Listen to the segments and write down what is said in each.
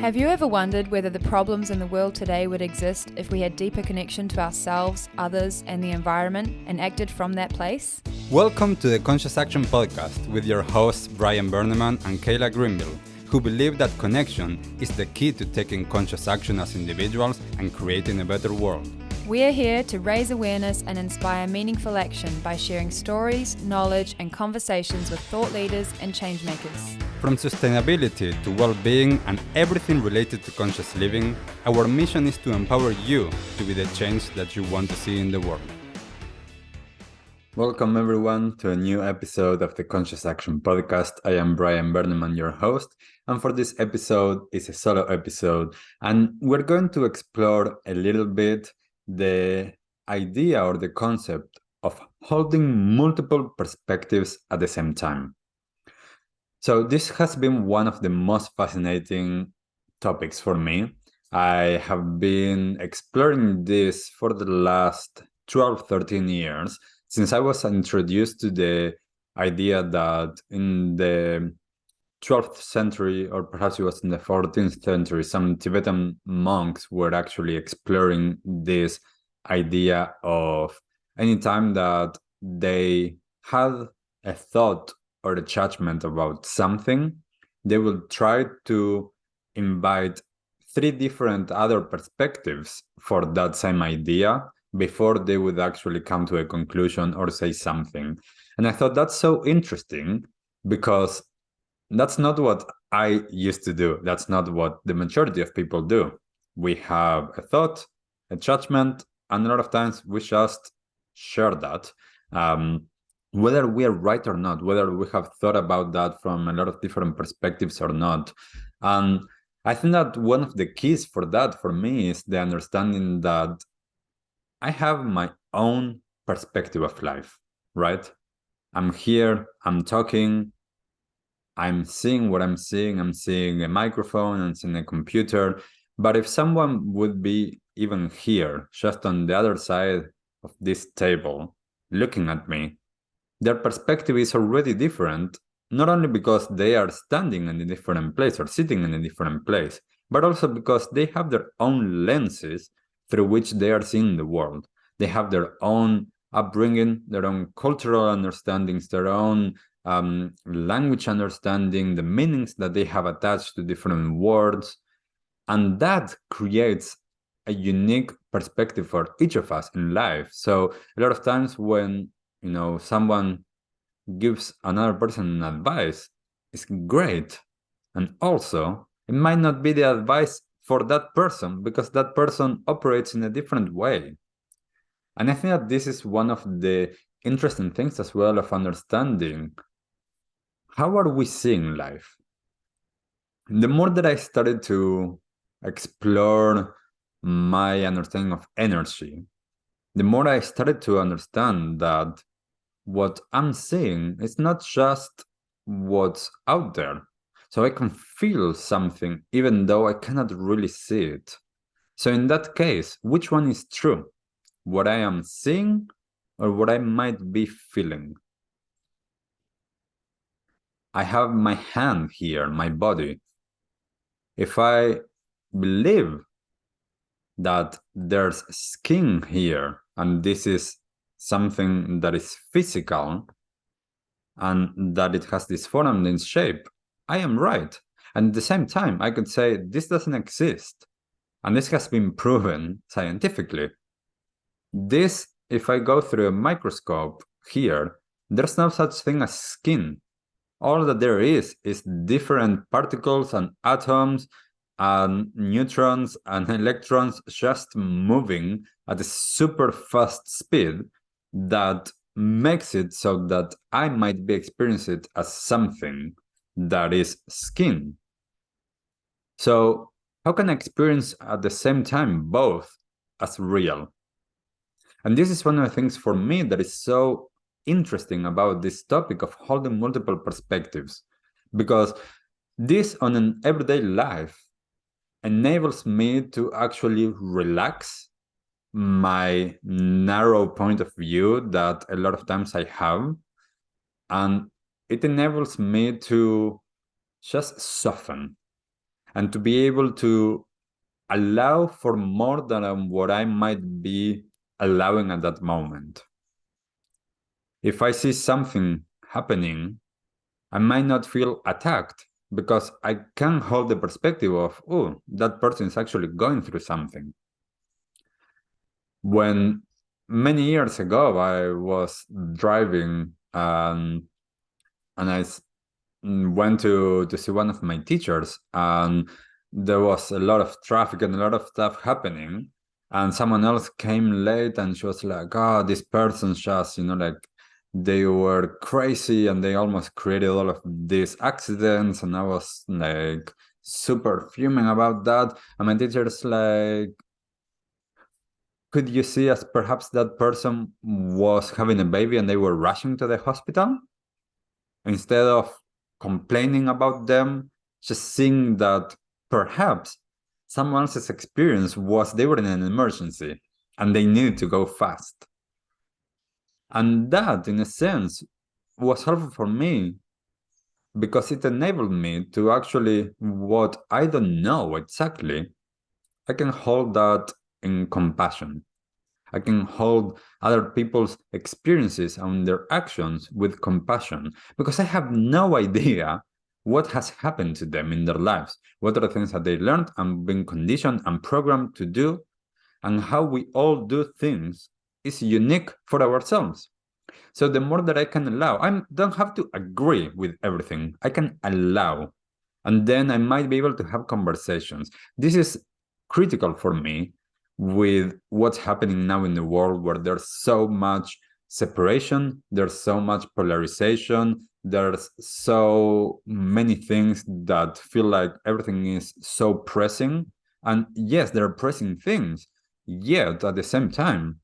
Have you ever wondered whether the problems in the world today would exist if we had deeper connection to ourselves, others, and the environment and acted from that place? Welcome to the Conscious Action Podcast with your hosts Brian Berneman and Kayla Greenville, who believe that connection is the key to taking conscious action as individuals and creating a better world. We are here to raise awareness and inspire meaningful action by sharing stories, knowledge, and conversations with thought leaders and change makers. From sustainability to well-being and everything related to conscious living, our mission is to empower you to be the change that you want to see in the world. Welcome everyone to a new episode of the Conscious Action Podcast. I am Brian Berneman, your host, and for this episode, it's a solo episode, and we're going to explore a little bit the idea or the concept of holding multiple perspectives at the same time. So this has been one of the most fascinating topics for me. I have been exploring this for the last 12, 13 years, since I was introduced to the idea that in the 12th century, or perhaps it was in the 14th century, some Tibetan monks were actually exploring this idea of any time that they had a thought or a judgment about something, they will try to invite three different other perspectives for that same idea before they would actually come to a conclusion or say something. And I thought that's so interesting because that's not what I used to do. That's not what the majority of people do. We have a thought, a judgment, and a lot of times we just share that. Whether we are right or not, whether we have thought about that from a lot of different perspectives or not. And I think that one of the keys for that for me is the understanding that I have my own perspective of life, right? I'm here, I'm talking, I'm seeing what I'm seeing a microphone, I'm seeing a computer. But if someone would be even here, just on the other side of this table, looking at me, their perspective is already different, not only because they are standing in a different place or sitting in a different place, but also because they have their own lenses through which they are seeing the world. They have their own upbringing, their own cultural understandings, their own language understanding, the meanings that they have attached to different words. And that creates a unique perspective for each of us in life. So a lot of times when someone gives another person advice, it's great. And also, it might not be the advice for that person because that person operates in a different way. And I think that this is one of the interesting things as well of understanding how are we seeing life. The more that I started to explore my understanding of energy, the more I started to understand that what I'm seeing is not just what's out there. So I can feel something even though I cannot really see it. So in that case, which one is true? What I am seeing or what I might be feeling? I have my hand here, my body. If I believe that there's skin here and this is something that is physical and that it has this form and this shape, I am right. And at the same time, I could say this doesn't exist. And this has been proven scientifically. This, if I go through a microscope here, there's no such thing as skin. All that there is different particles and atoms and neutrons and electrons just moving at a super fast speed that makes it so that I might be experiencing it as something that is skin. So how can I experience at the same time both as real? And this is one of the things for me that is so interesting about this topic of holding multiple perspectives, because this on an everyday life enables me to actually relax my narrow point of view that a lot of times I have, and it enables me to just soften. and to be able to allow for more than what I might be allowing at that moment. If I see something happening, I might not feel attacked because I can hold the perspective of, oh, that person is actually going through something. When many years ago I was driving and I went to see one of my teachers, and there was a lot of traffic and a lot of stuff happening, and someone else came late and she was like, oh, this person's just, like they were crazy and they almost created all of these accidents. And I was like super fuming about that. And my teacher's like, could you see as perhaps that person was having a baby and they were rushing to the hospital? Instead of complaining about them, just seeing that perhaps someone else's experience was they were in an emergency and they needed to go fast. And that, in a sense, was helpful for me because it enabled me to actually, what I don't know exactly, I can hold that in compassion. I can hold other people's experiences and their actions with compassion because I have no idea what has happened to them in their lives, what are the things that they learned and been conditioned and programmed to do, and how we all do things is unique for ourselves. So the more that I can allow, I don't have to agree with everything. I can allow, and then I might be able to have conversations. This is critical for me with what's happening now in the world, where there's so much separation, there's so much polarization, there's so many things that feel like everything is so pressing. And yes, there are pressing things, yet at the same time,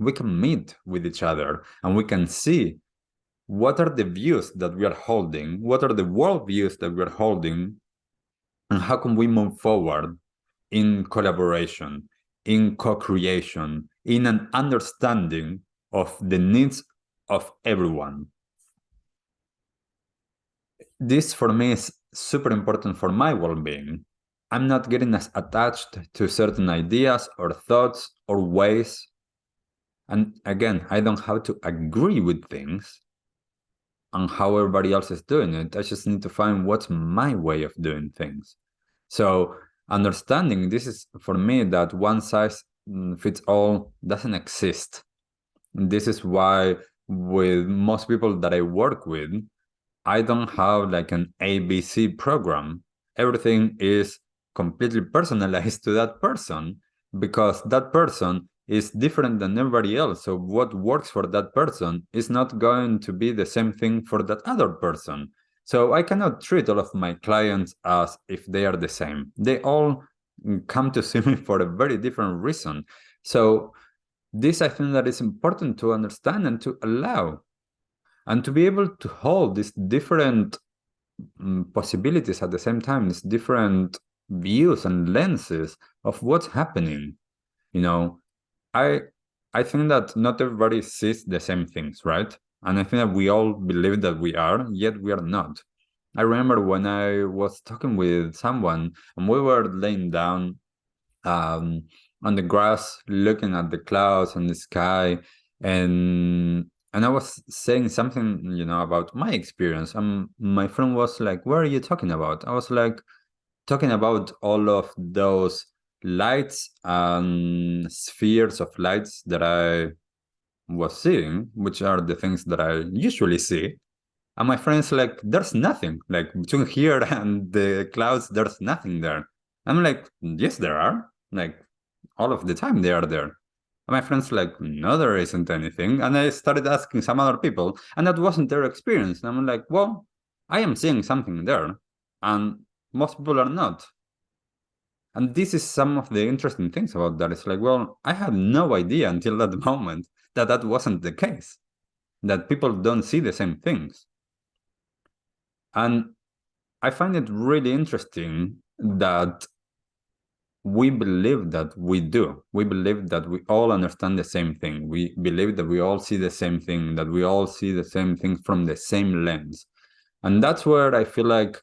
we can meet with each other and we can see what are the views that we are holding, what are the world views that we are holding, and how can we move forward in collaboration, in co-creation, in an understanding of the needs of everyone. This for me is super important for my well-being. I'm not getting as attached to certain ideas or thoughts or ways. And again, I don't have to agree with things on how everybody else is doing it. I just need to find what's my way of doing things. So understanding this is for me that one size fits all doesn't exist. This is why with most people that I work with, I don't have like an ABC program. Everything is completely personalized to that person because that person is different than everybody else. So what works for that person is not going to be the same thing for that other person. So I cannot treat all of my clients as if they are the same. They all come to see me for a very different reason. So this, I think, that is important to understand and to allow, and to be able to hold these different possibilities at the same time, these different views and lenses of what's happening. I think that not everybody sees the same things, right? And I think that we all believe that we are, yet we are not. I remember when I was talking with someone and we were laying down on the grass, looking at the clouds and the sky, and I was saying something, about my experience. And my friend was like, "What are you talking about?" I was like, talking about all of those lights and spheres of lights that I was seeing, which are the things that I usually see. And my friend's like, there's nothing. Like between here and the clouds, there's nothing there. I'm like, yes, there are. Like all of the time they are there. And my friend's like, no, there isn't anything. And I started asking some other people, and that wasn't their experience. And I'm like, well, I am seeing something there. And most people are not. And this is some of the interesting things about that. It's like, well, I had no idea until that moment that that wasn't the case, that people don't see the same things. And I find it really interesting that we believe that we do. We believe that we all understand the same thing. We believe that we all see the same thing, that we all see the same thing from the same lens. And that's where I feel like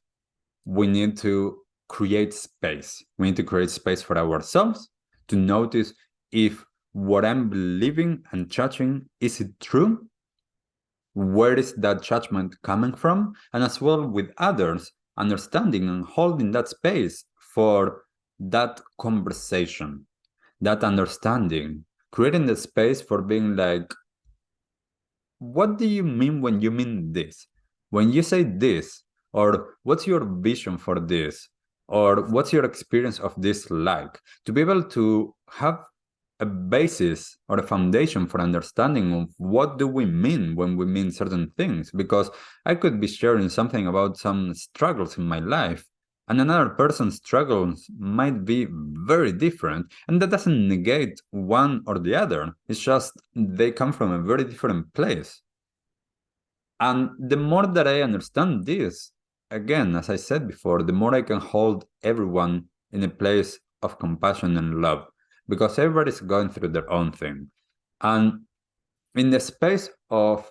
we need to create space. We need to create space for ourselves to notice if what I'm believing and judging, is it true? Where is that judgment coming from? And as well with others, understanding and holding that space for that conversation, that understanding, creating the space for being like, what do you mean when you mean this? When you say this, or what's your vision for this? Or what's your experience of this like? To be able to have a basis or a foundation for understanding of what do we mean when we mean certain things. Because I could be sharing something about some struggles in my life, and another person's struggles might be very different, and that doesn't negate one or the other. It's just they come from a very different place. And the more that I understand this, again, as I said before, the more I can hold everyone in a place of compassion and love, because everybody's going through their own thing. And in the space of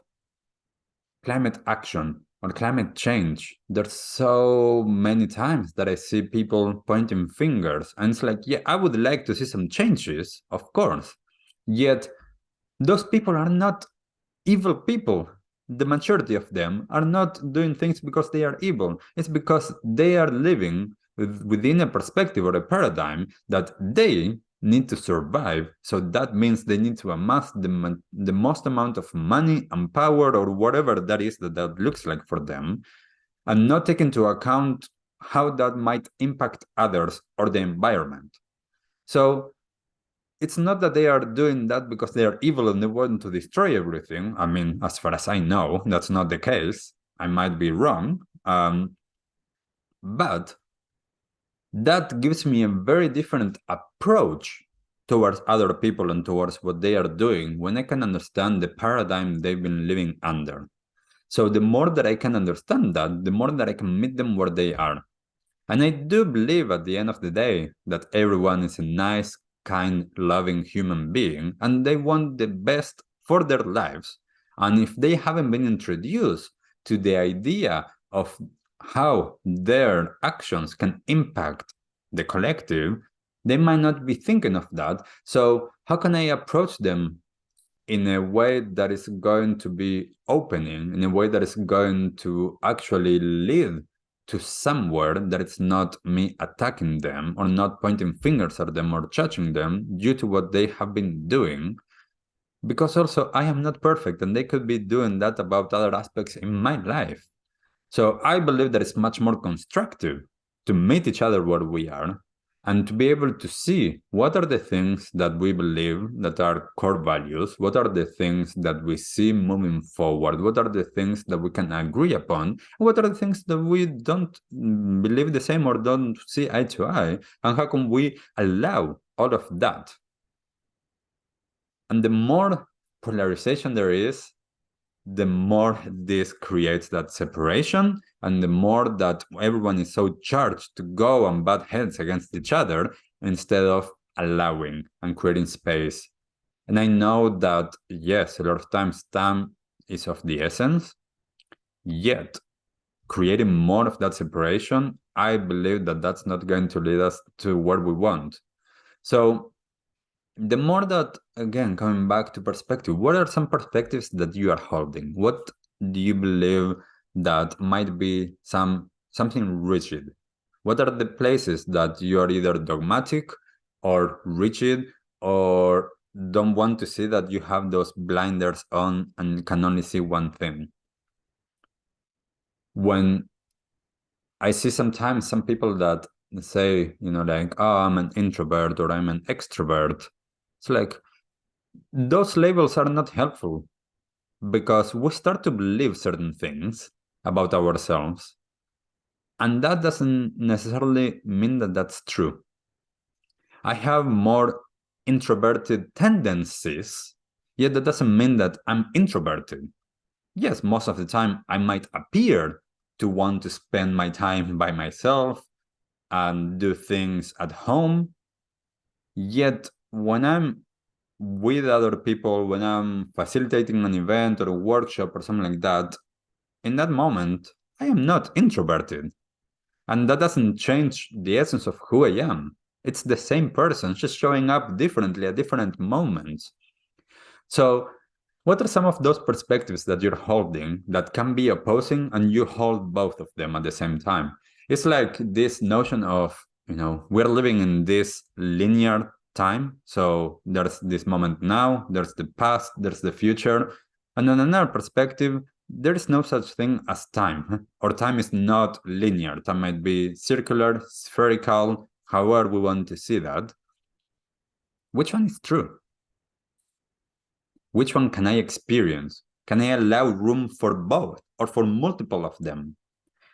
climate action or climate change, there's so many times that I see people pointing fingers, and it's like, yeah, I would like to see some changes, of course. Yet those people are not evil people. The majority of them are not doing things because they are evil. It's because they are living within a perspective or a paradigm that they need to survive. So that means they need to amass the most amount of money and power, or whatever that is that looks like for them, and not take into account how that might impact others or the environment. So it's not that they are doing that because they are evil and they want to destroy everything. I mean, as far as I know, that's not the case. I might be wrong. But that gives me a very different approach towards other people and towards what they are doing when I can understand the paradigm they've been living under. So the more that I can understand that, the more that I can meet them where they are. And I do believe at the end of the day that everyone is a nice, kind, loving human being, and they want the best for their lives. And if they haven't been introduced to the idea of how their actions can impact the collective, they might not be thinking of that. So how can I approach them in a way that is going to be opening, in a way that is going to actually lead to somewhere that it's not me attacking them or not pointing fingers at them or judging them due to what they have been doing? Because also I am not perfect, and they could be doing that about other aspects in my life. So I believe that it's much more constructive to meet each other where we are, and to be able to see what are the things that we believe that are core values, what are the things that we see moving forward, what are the things that we can agree upon, what are the things that we don't believe the same or don't see eye to eye, and how can we allow all of that. And the more polarization there is, the more this creates that separation, and the more that everyone is so charged to go and butt heads against each other instead of allowing and creating space. And I know that, yes, a lot of times time is of the essence, yet creating more of that separation, I believe that that's not going to lead us to where we want. So the more that, again, coming back to perspective, what are some perspectives that you are holding? What do you believe that might be something rigid? What are the places that you are either dogmatic or rigid, or don't want to see that you have those blinders on and can only see one thing? When I see sometimes some people that say, like, oh, I'm an introvert or I'm an extrovert, it's like, those labels are not helpful, because we start to believe certain things about ourselves, and that doesn't necessarily mean that that's true. I have more introverted tendencies, yet that doesn't mean that I'm introverted. Yes, most of the time I might appear to want to spend my time by myself and do things at home, yet when I'm with other people, when I'm facilitating an event or a workshop or something like that, in that moment, I am not introverted. And that doesn't change the essence of who I am. It's the same person, just showing up differently at different moments. So, what are some of those perspectives that you're holding that can be opposing and you hold both of them at the same time? It's like this notion of, we're living in this linear time. So there's this moment now, there's the past, there's the future. And on another perspective, there is no such thing as time, or time is not linear. Time might be circular, spherical, however we want to see that. Which one is true? Which one can I experience? Can I allow room for both or for multiple of them?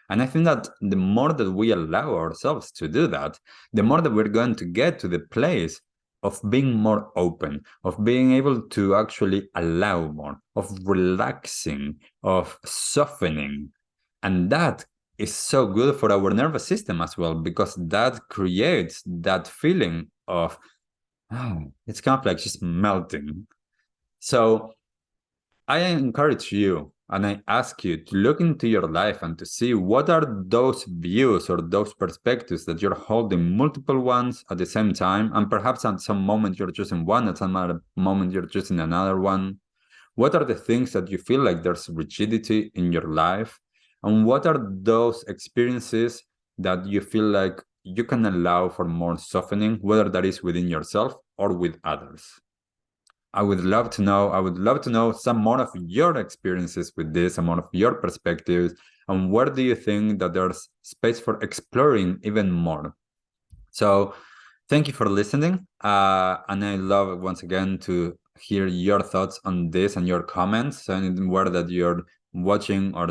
And I think that the more that we allow ourselves to do that, the more that we're going to get to the place of being more open, of being able to actually allow more, of relaxing, of softening. And that is so good for our nervous system as well, because that creates that feeling of, it's kind of like just melting. So I encourage you and I ask you to look into your life and to see what are those views or those perspectives that you're holding multiple ones at the same time. And perhaps at some moment you're choosing one, at some other moment you're choosing another one. What are the things that you feel like there's rigidity in your life? And what are those experiences that you feel like you can allow for more softening, whether that is within yourself or with others? I would love to know. I would love to know some more of your experiences with this, some more of your perspectives, and where do you think that there's space for exploring even more? So thank you for listening. And I love, once again, to hear your thoughts on this and your comments. So anywhere that you're watching or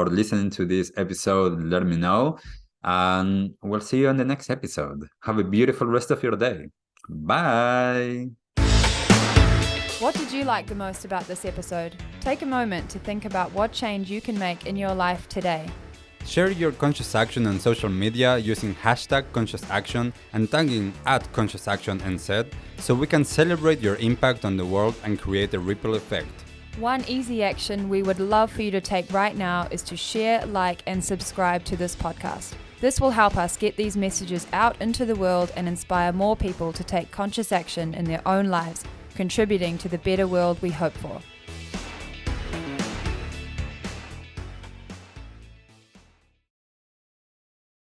listening to this episode, let me know. And we'll see you on the next episode. Have a beautiful rest of your day. Bye. What did you like the most about this episode? Take a moment to think about what change you can make in your life today. Share your conscious action on social media using #ConsciousAction and tagging @ConsciousActionNZ so we can celebrate your impact on the world and create a ripple effect. One easy action we would love for you to take right now is to share, like, and subscribe to this podcast. This will help us get these messages out into the world and inspire more people to take conscious action in their own lives, contributing to the better world we hope for.